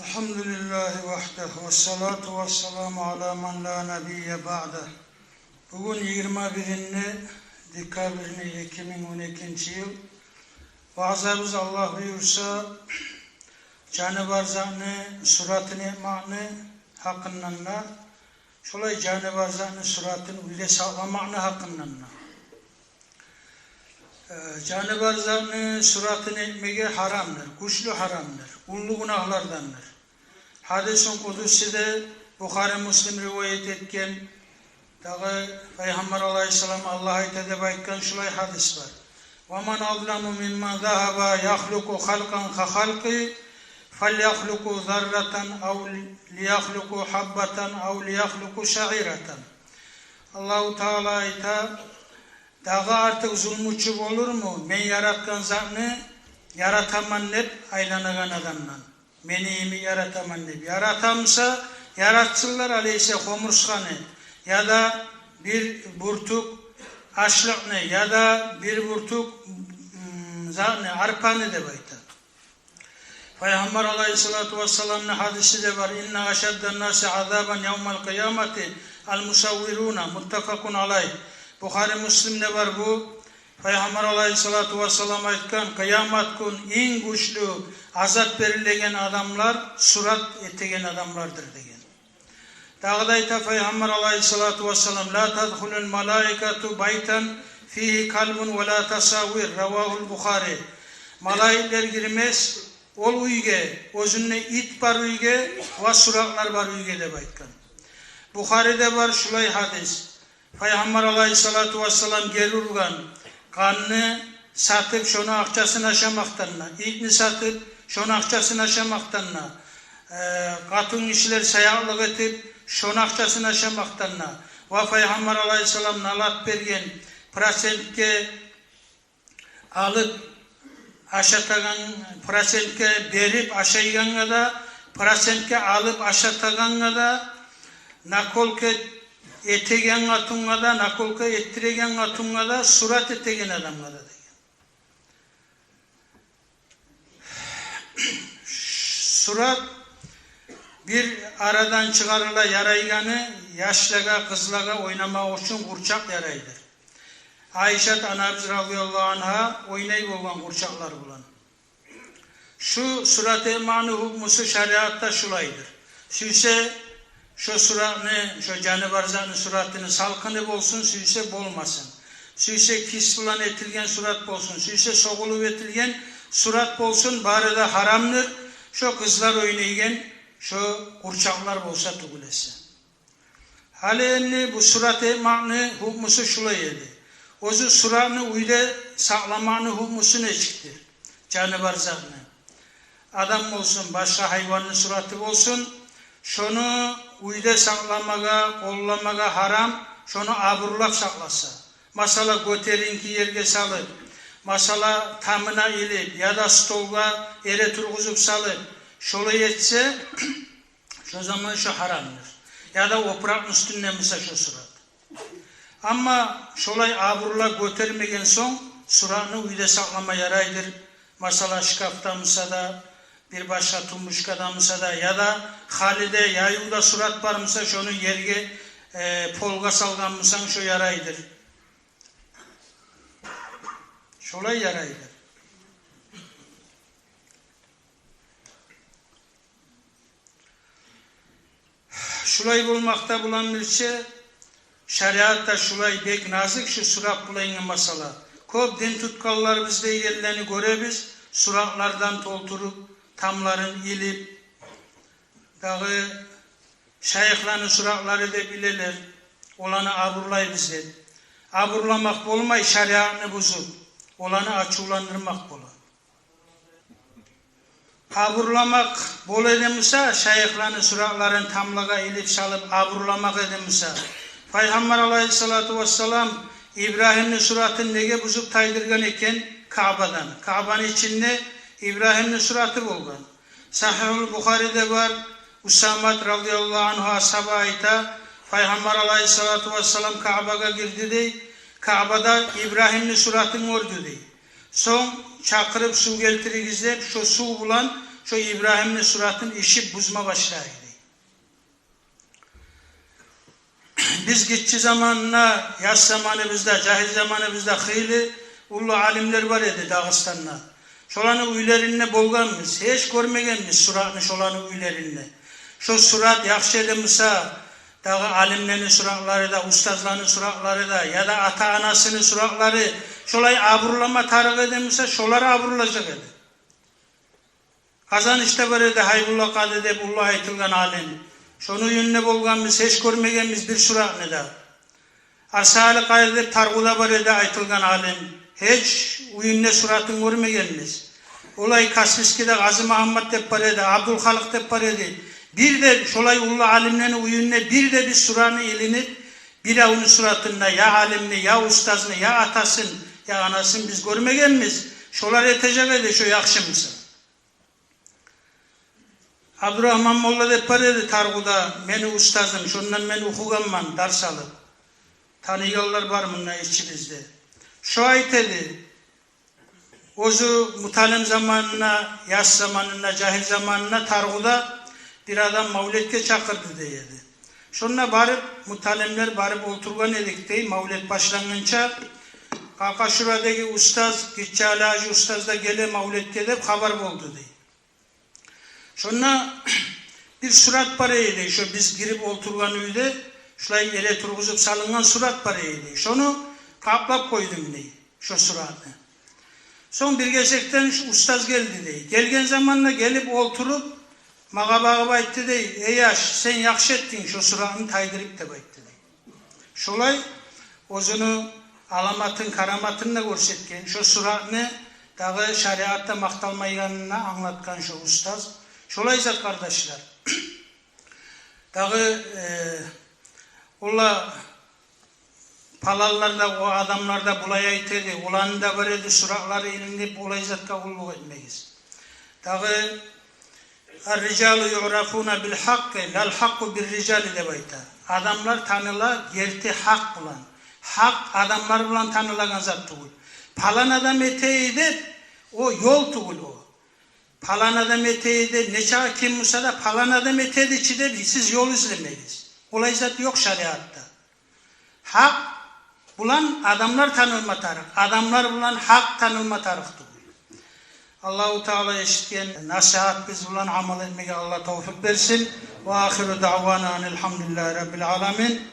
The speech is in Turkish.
Elhamdülillahi vahdehu ve salatu ve selamu ala man la nebiyye ba'de. Bugün 21. dekabrini 2012 yıl. Vaazımız Allah buyursa Cenab-ı Barzani suratını etmağını hakkındanla şolay Cenab-ı Barzani suratını uyde sağlamağını hakkındanla. Cenab-ı Barzani suratını etmeye haramdır, güçlü haramdır, ullu günahlardandır. Hadis-i Kudüs'de Bukhari Müslim rivayet etken Peygamber Aleyhisselam Allah'a itedip aytkan şulay hadis var. وَمَنْ أَظْلَمُ مِمَّنْ ذَهَبَ يَخْلُقُ خَلْقًا كَخَلْقِهِ فَلْيَخْلُقُ ذَرَّةً أَوْ لِيَخْلُقُ حَبَّةً أَوْ لِيَخْلُقُ شَعِيرَةً. Allah-u Teala ayta dağı artık zulmüçü olur mu? Men yaratkan zatını yarataman nep aylanagan adamdan. Menimi yarataman nep. Yaratamsa yaratsınlar aleyhise komurşkanı ya da bir burtuk aşlıkını ya da bir burtuk zatını arpanı de bayta. Peygamber Aleyhisselatü Vesselam'ın hadisi de var. İnne aşedden nasi azaben yevmel kıyameti al musavviruna muttefakun aleyh. Bukhari Müslim'de var bu. Peygamber Aleyhisselatü Vesselam aytkan kıyamet gün en güçlü azap verilgen adamlar surat etegen adamlardır degen. Dağdayta Peygamber Aleyhisselatü Vesselam la tadhulul malaikatu baytan fihi kalbun ve la tasavvir ravahul Bukhari. Malaikler girmez ol uyge, özünne it var uyge ve suratlar var uyge de baytkan. Bukhari'de var şulay hadis. Peygamber Aleyhisselatü Vesselam gelurgan kanını satıp şonu akçasını aşamaktanla, itni satıp şonu akçasını aşamaktanla, katın işler sayaklık etip şonu akçasını aşamaktanla ve Peygamber Aleyhisselam nalat bergen prosentke alıp aşatagan, prosentke berip aşayganga da, prosentke alıp aşatagan da, nakolke etegen atunga da, nakolka ettiregen atunga da, surat etegen adamga da degen. Surat bir aradan çıkarıla yarayganı, yaşlaga, kızlaga oynamak için kurçak yaraydır. Ayşe anamız radıyallahu anha oynayıp olan kurçaklar bulan. Şu surat emanı hukmusu şeriatta şulaydır. Süyse şu suratını, şu Cenab-ı Barzani suratını salkınıp olsun, süyse bolmasın. Süyse kis bulan etilgen surat bolsun, süyse soğulup etilgen surat bolsun, bari da haramdır. Şu kızlar oynaygen, şu kurçaklar bolsa tugulesi. Hali bu surat emanı hukmusu şulaydı. Ozu suratını uyda saklamanı hukmusu ne çıktı? Cenab-ı Barzani. Adam olsun, başka hayvanın suratı olsun, şunu uyda saklamaga, kollamaga haram, şunu aburlap saklasa. Masala göterinki yerge salıp, masala tamına ilip ya da stolga ere turguzup salıp, şöyle etse, şu zaman şu haramdır. Ya da oprağın üstünde misa şu surat. Ama şolay aburla götürmegen son, suratını uyda saklama yaraydır. Masala şkafta misa da, bir başka tumbuşkada mısa da ya da halide yayılda surat var mısa şunu yerge polga salgan mısan şu yaraydır. Şolay yaraydır. Şulay bulmakta bulan bilse şeriatta şulay bek nazik şu surat bulayın masala. Köp din tutkallar bizde yerlerini görebiz. Suratlardan tolturup tamların ilip dağı şayıkların suratları da bileler. Olanı aburlay bizler. Aburlamak olmay şeriatını bozup olanı açıklandırmak bola. Aburlamak bol edemisa şayıkların suratların tamlığa ilip salıp aburlamak edemisa. Peygamber Aleyhisselatü Vesselam İbrahim'in suratını nege bozup taydırgan eken Ka'badan. Ka'banın içinde İbrahim'in suratı bolgan. Sahih-ül Bukhari'de var. Usamat radıyallahu anhu ashaba ayta Peygamber Aleyhisselatü Vesselam Ka'baga girdi dey. Ka'bada İbrahim'in suratını gördü dey. Son çakırıp su getirigizlep şu su bulan şu İbrahim'in suratını işip buzma başlaydı. Biz gitçi zamanına, yaz zamanımızda, cahil zamanımızda hıylı ulu alimler var idi Dağıstan'da. Şolanın üylerini bolganmız, hiç görmegenmiz suratını şolanın üylerini. Şu surat yakşı edimsa, dağı alimlerin suratları da, ustazların suratları da, ya da ata anasının suratları, şolay abrulama tarık edimse, şoları abrulacak edi. Kazan işte böyle de Haybullah Kadı deyip Allah aytılgan alim. Şonu yönüne bolganmız, hiç görmegenmiz bir suratını da. Arsali Kadı deyip Targuda böyle de aytılgan alim. Hiç uyunne suratını görmegenmiz. Olay Kasviski'de Gazi Muhammed deyip böyle de, Abdülhalik deyip böyle de. Bir de şolay ulu alimlerin uyunne bir de bir suratını ilinip, bir de onun suratında ya alimni, ya ustazını, ya atasın, ya anasın biz görmegenmiz. Şolar etecek edi şu yakşımızı. Abdurrahman Molla deyip dedi Targuda, meni ustazım, şundan ben okuganman, ders alıp. Tanıyanlar var bununla içimizde. Şu ayet edi, ozu mutalim zamanına, yaz zamanına, cahil zamanına Targuda bir adam mavletke çakırdı deyedi. Şununla barıp, mutalimler barıp oturgan edik dey, mavlet başlangınca, kaka şuradaki ustaz, gitçe alacı ustaz da gele mavletke deyip haber oldu dey. Şununla bir surat paraydı, şu biz girip oturgan üyde, şurayı ele turguzup salıngan surat paraydı. Şunu kaplap koydum dey, şu suratını. Son bir geçekten şu ustaz geldi dey. Gelgen zamanla gelip oturup, mağa bayttı dey, ey yaş sen yakşı ettin şu suratını taydırıp da bayttı dey. Şolay ozunu alamatın, karamatını da görsetken, şu suratını dağı şariatta maktalmayganına anlatkan şu ustaz. Şolay zat kardeşler. Dağı ola palallarda o adamlarda bulaya itedi. Olanın da böyle suratları ilinip olay zatka kulluk etmeyiz. Dağı Er-ricalu yu'rafuna bil hakkı, lal hakku bir ricali de bayta. Adamlar tanıla, gerti hak bulan. Hak adamlar bulan tanılagan zat tuğul. Palan adam eteydi, o yol tuğul o. Palan adam eteydi, neçe kim olsa da palan adam eteydi içinde siz yol izlemeyiz. Olay zat yok şariatta. Hak bulan adamlar tanılma tarık. Adamlar bulan hak tanılma tarık tuğul. Allah-u Teala eşitken nasihat biz bulan amal etmeye Allah tevfik versin. Ve ahiru da'vana elhamdülillahi rabbil alamin.